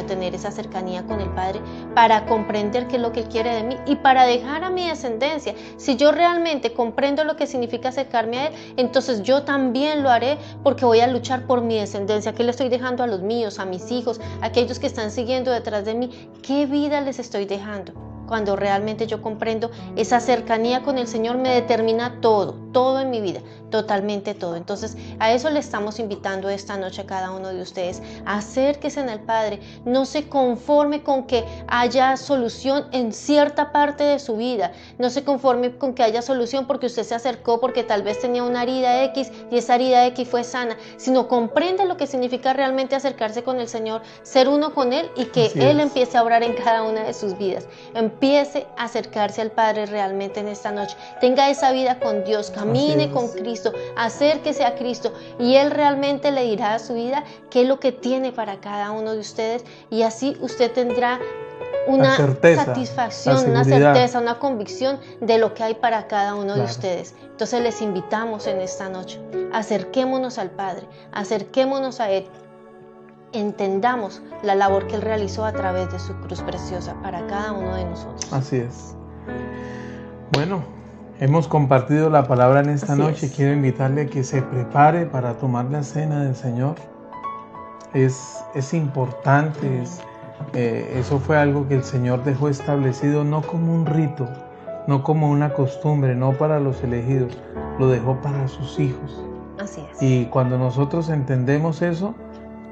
tener esa cercanía con el Padre para comprender qué es lo que Él quiere de mí y para dejar a mi descendencia. Si yo realmente comprendo lo que significa acercarme a Él, entonces yo también lo haré, porque voy a luchar por mi descendencia. ¿Qué le estoy dejando a los míos, a mis hijos, a aquellos que están siguiendo detrás de mí? ¿Qué vida les estoy dejando? Cuando realmente yo comprendo esa cercanía con el Señor, me determina todo en mi vida, totalmente todo. Entonces, a eso le estamos invitando esta noche a cada uno de ustedes. Acérquese al Padre, no se conforme con que haya solución en cierta parte de su vida, no se conforme con que haya solución porque usted se acercó porque tal vez tenía una herida X y esa herida X fue sana, sino comprende lo que significa realmente acercarse con el Señor, ser uno con Él y que Él empiece a obrar en cada una de sus vidas. Empiece a acercarse al Padre realmente en esta noche. Tenga esa vida con Dios, camine con Cristo, acérquese a Cristo y Él realmente le dirá a su vida qué es lo que tiene para cada uno de ustedes, y así usted tendrá una satisfacción, una certeza, una convicción de lo que hay para cada uno de ustedes. Entonces les invitamos en esta noche, acerquémonos al Padre, acerquémonos a Él. Entendamos la labor que Él realizó a través de su cruz preciosa para cada uno de nosotros. Así es. Bueno, hemos compartido la palabra en esta noche. Quiero invitarle a que se prepare para tomar la cena del Señor. Es importante, eso fue algo que el Señor dejó establecido no como un rito, no como una costumbre, no para los elegidos, lo dejó para sus hijos. Así es. Y cuando nosotros entendemos eso,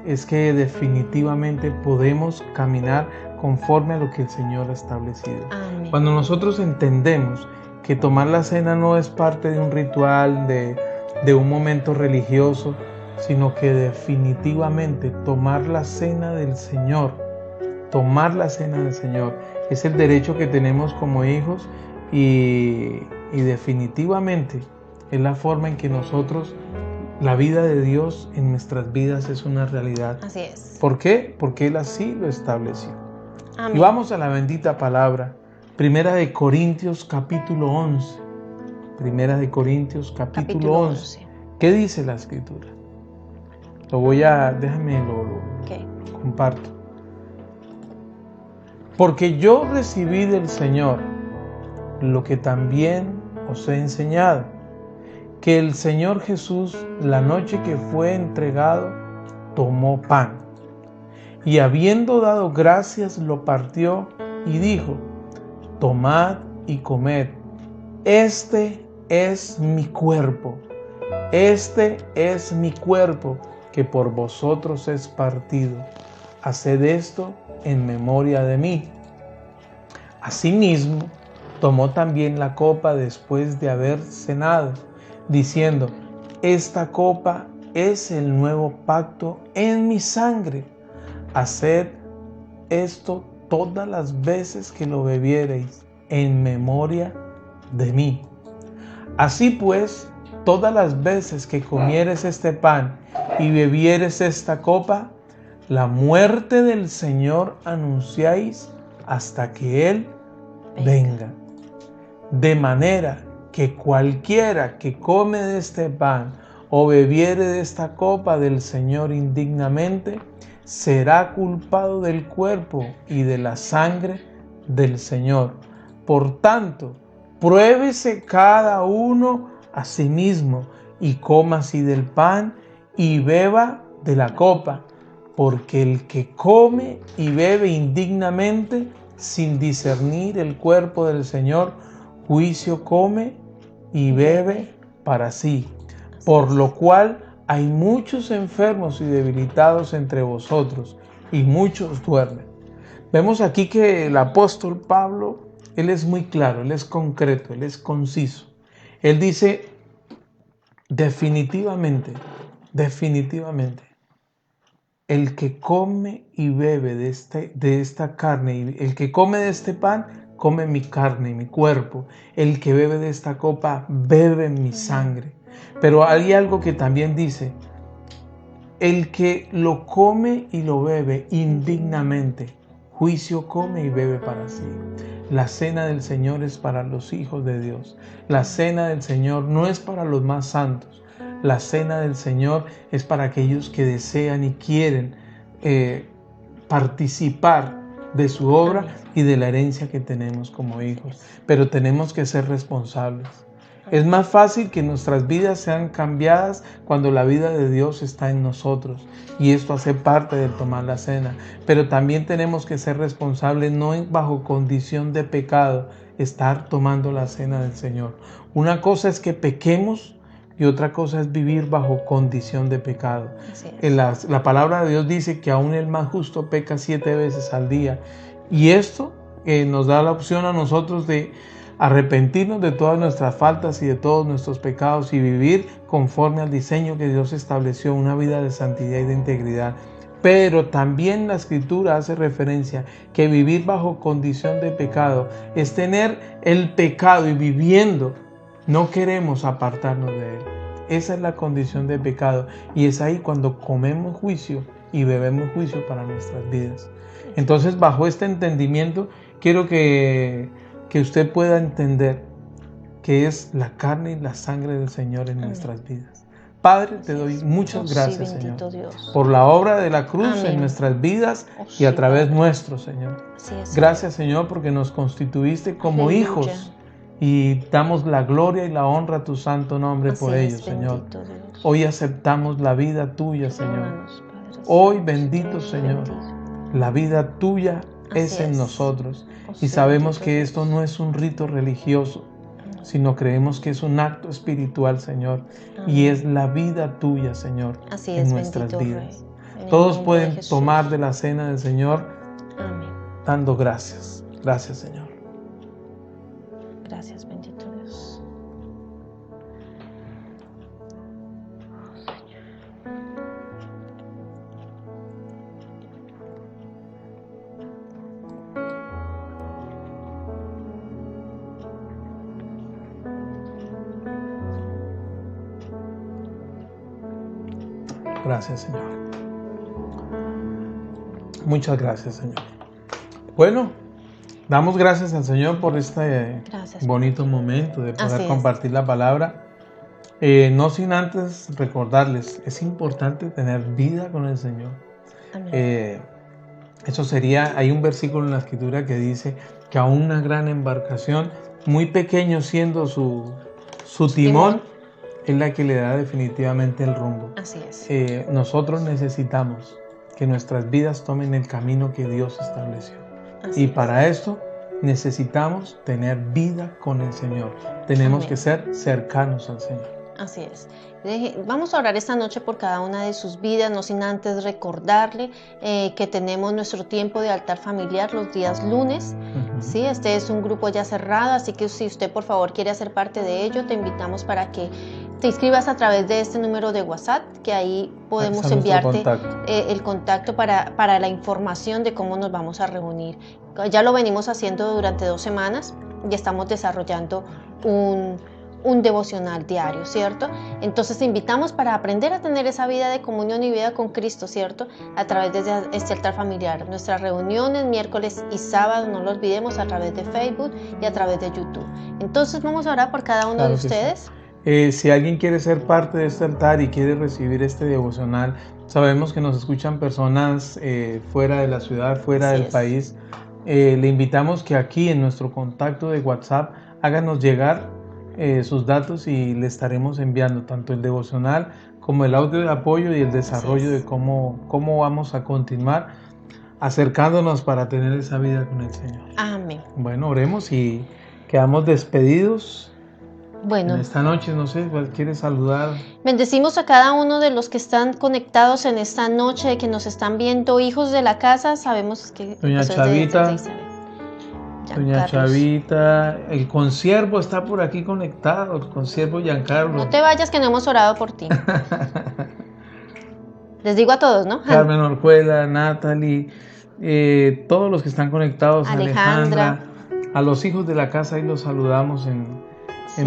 es que definitivamente podemos caminar conforme a lo que el Señor ha establecido. Amén. Cuando nosotros entendemos que tomar la cena no es parte de un ritual, de un momento religioso, sino que definitivamente tomar la cena del Señor es el derecho que tenemos como hijos, y definitivamente es la forma en que nosotros, la vida de Dios en nuestras vidas es una realidad. Así es. ¿Por qué? Porque Él así lo estableció. Amén. Y vamos a la bendita palabra. Primera de Corintios capítulo 11. Primera de Corintios capítulo 11. ¿Qué dice la Escritura? Déjame lo comparto. Porque yo recibí del Señor lo que también os he enseñado, que el Señor Jesús, la noche que fue entregado, tomó pan, y habiendo dado gracias, lo partió y dijo: tomad y comed. Este es mi cuerpo. Este es mi cuerpo que por vosotros es partido. Haced esto en memoria de mí. Asimismo, tomó también la copa después de haber cenado, diciendo: esta copa es el nuevo pacto en mi sangre. Haced esto todas las veces que lo bebiereis en memoria de mí. Así pues, todas las veces que comieres este pan y bebieres esta copa, la muerte del Señor anunciáis hasta que Él venga. De manera que cualquiera que come de este pan o bebiere de esta copa del Señor indignamente, será culpado del cuerpo y de la sangre del Señor. Por tanto, pruébese cada uno a sí mismo y coma así del pan y beba de la copa, porque el que come y bebe indignamente, sin discernir el cuerpo del Señor, juicio come y bebe para sí. Por lo cual hay muchos enfermos y debilitados entre vosotros, y muchos duermen. Vemos aquí que el apóstol Pablo, él es muy claro, él es concreto, él es conciso. Él dice, definitivamente, el que come y bebe de esta carne, y el que come de este pan, come mi carne y mi cuerpo. El que bebe de esta copa, bebe mi sangre. Pero hay algo que también dice, el que lo come y lo bebe indignamente, juicio come y bebe para sí. La cena del Señor es para los hijos de Dios. La cena del Señor no es para los más santos. La cena del Señor es para aquellos que desean y quieren participar de su obra y de la herencia que tenemos como hijos. Pero tenemos que ser responsables. Es más fácil que nuestras vidas sean cambiadas cuando la vida de Dios está en nosotros, y esto hace parte de tomar la cena. Pero también tenemos que ser responsables, no bajo condición de pecado, estar tomando la cena del Señor. Una cosa es que pequemos y otra cosa es vivir bajo condición de pecado. La palabra de Dios dice que aún el más justo peca 7 veces al día, y esto nos da la opción a nosotros de arrepentirnos de todas nuestras faltas y de todos nuestros pecados y vivir conforme al diseño que Dios estableció, una vida de santidad y de integridad. Pero también la Escritura hace referencia que vivir bajo condición de pecado es tener el pecado y viviendo, no queremos apartarnos de él. Esa es la condición de pecado, y es ahí cuando comemos juicio y bebemos juicio para nuestras vidas. Entonces, bajo este entendimiento, quiero que usted pueda entender que es la carne y la sangre del Señor en nuestras vidas. Padre, te doy muchas gracias, Señor, por la obra de la cruz en nuestras vidas y a través nuestro, Señor. Gracias, Señor, porque nos constituiste como hijos y damos la gloria y la honra a tu santo nombre por ello, Señor. Hoy aceptamos la vida tuya, Señor. Hoy, bendito Señor, la vida tuya es en nosotros, y sabemos que esto no es un rito religioso, sino creemos que es un acto espiritual, Señor, y es la vida tuya, Señor, en nuestras vidas. Todos pueden tomar de la cena del Señor dando gracias. Gracias, Señor. Gracias, bendito Dios. Gracias, Señor. Muchas gracias, Señor. Bueno, damos gracias al Señor por este bonito momento de poder compartir la palabra. No sin antes recordarles, es importante tener vida con el Señor. Eso sería, hay un versículo en la Escritura que dice que a una gran embarcación, muy pequeño siendo su timón, es la que le da definitivamente el rumbo. Así es. Nosotros necesitamos que nuestras vidas tomen el camino que Dios estableció. Y para esto necesitamos tener vida con el Señor. Tenemos Amén. que ser cercanos al Señor. Así es. Vamos a orar esta noche por cada una de sus vidas, no sin antes recordarle que tenemos nuestro tiempo de altar familiar los días lunes. Sí, este es un grupo ya cerrado, así que si usted por favor quiere hacer parte de ello, te invitamos para que te inscribas a través de este número de WhatsApp, que ahí podemos enviarte el contacto para la información de cómo nos vamos a reunir. Ya lo venimos haciendo durante 2 semanas y estamos desarrollando un devocional diario, ¿cierto? Entonces te invitamos para aprender a tener esa vida de comunión y vida con Cristo, ¿cierto? A través de este altar familiar. Nuestras reuniones miércoles y sábado, no lo olvidemos, a través de Facebook y a través de YouTube. Entonces vamos a orar por cada uno de ustedes. Sí. Si alguien quiere ser parte de este altar y quiere recibir este devocional, sabemos que nos escuchan personas fuera de la ciudad, fuera del país. Le invitamos que aquí en nuestro contacto de WhatsApp háganos llegar sus datos y le estaremos enviando tanto el devocional como el audio de apoyo y el desarrollo de cómo vamos a continuar acercándonos para tener esa vida con el Señor. Amén. Bueno, oremos y quedamos despedidos. Bueno, en esta noche, no sé, ¿quieres saludar? Bendecimos a cada uno de los que están conectados en esta noche, que nos están viendo, hijos de la casa. Sabemos que Doña Chavita, Doña Chavita, el consiervo está por aquí conectado, el consiervo Giancarlo. No te vayas que no hemos orado por ti. Les digo a todos, ¿no? Carmen Orjuela, Natalie, todos los que están conectados, Alejandra, a los hijos de la casa, ahí los saludamos en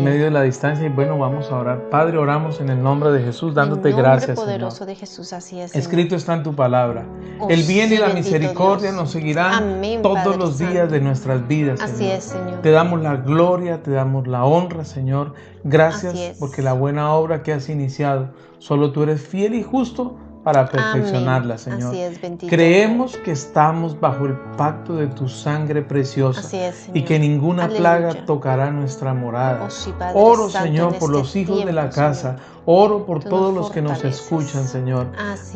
medio de la distancia. Y bueno, vamos a orar. Padre, oramos en el nombre de Jesús, dándote gracias, Señor. En el nombre poderoso de Jesús, así es, Señor. Escrito está en tu palabra. El bien y la misericordia nos seguirán todos los días de nuestras vidas, Señor. Así es, Señor. Te damos la gloria, te damos la honra, Señor. Gracias porque la buena obra que has iniciado, solo tú eres fiel y justo para perfeccionarla, Señor. Así es, bendito. Creemos que estamos bajo el pacto de tu sangre preciosa. Así es, Señor. Y que ninguna plaga tocará nuestra morada. Oro, Señor, por los hijos de la casa. Oro por todos los que nos escuchan, Señor.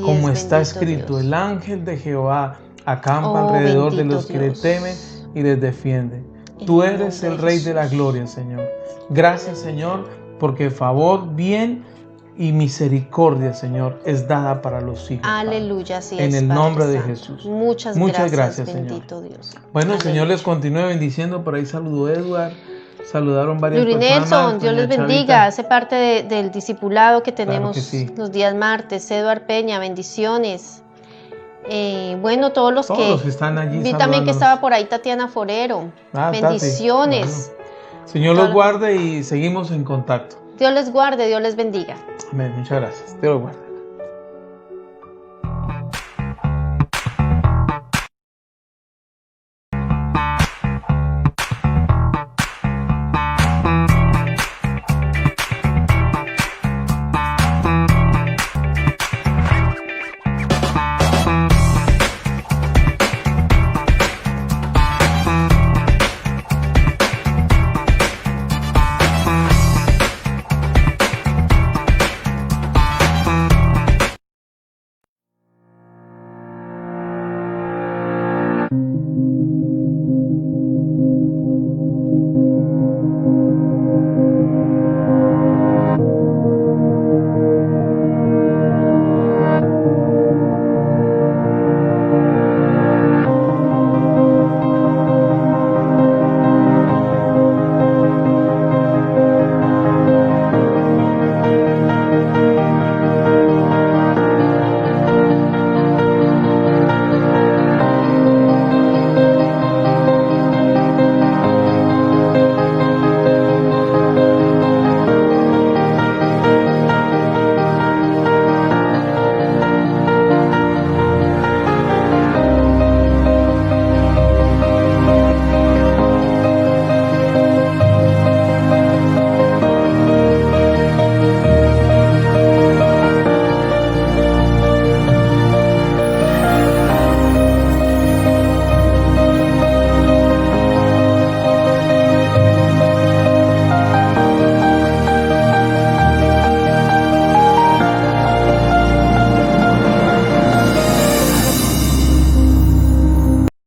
Como está escrito, el ángel de Jehová acampa alrededor de los que le temen y les defiende. Tú eres el Rey de la gloria, Señor. Gracias, Señor, porque favor, bien y misericordia, Señor, es dada para los hijos. Aleluya, así es. En el nombre de Jesús. Muchas gracias, bendito Señor. Dios. Bueno, el Señor les continúe bendiciendo. Por ahí saludó Edward. Saludaron varias Yuri personas. Nelson, Dios les bendiga. Hace parte del discipulado que tenemos los días martes. Eduard Peña, bendiciones. Bueno, todos los que están allí. Vi también que estaba por ahí Tatiana Forero. Bendiciones. Bueno. Señor los guarde y seguimos en contacto. Dios les guarde, Dios les bendiga. Amén, muchas gracias. Dios los guarde.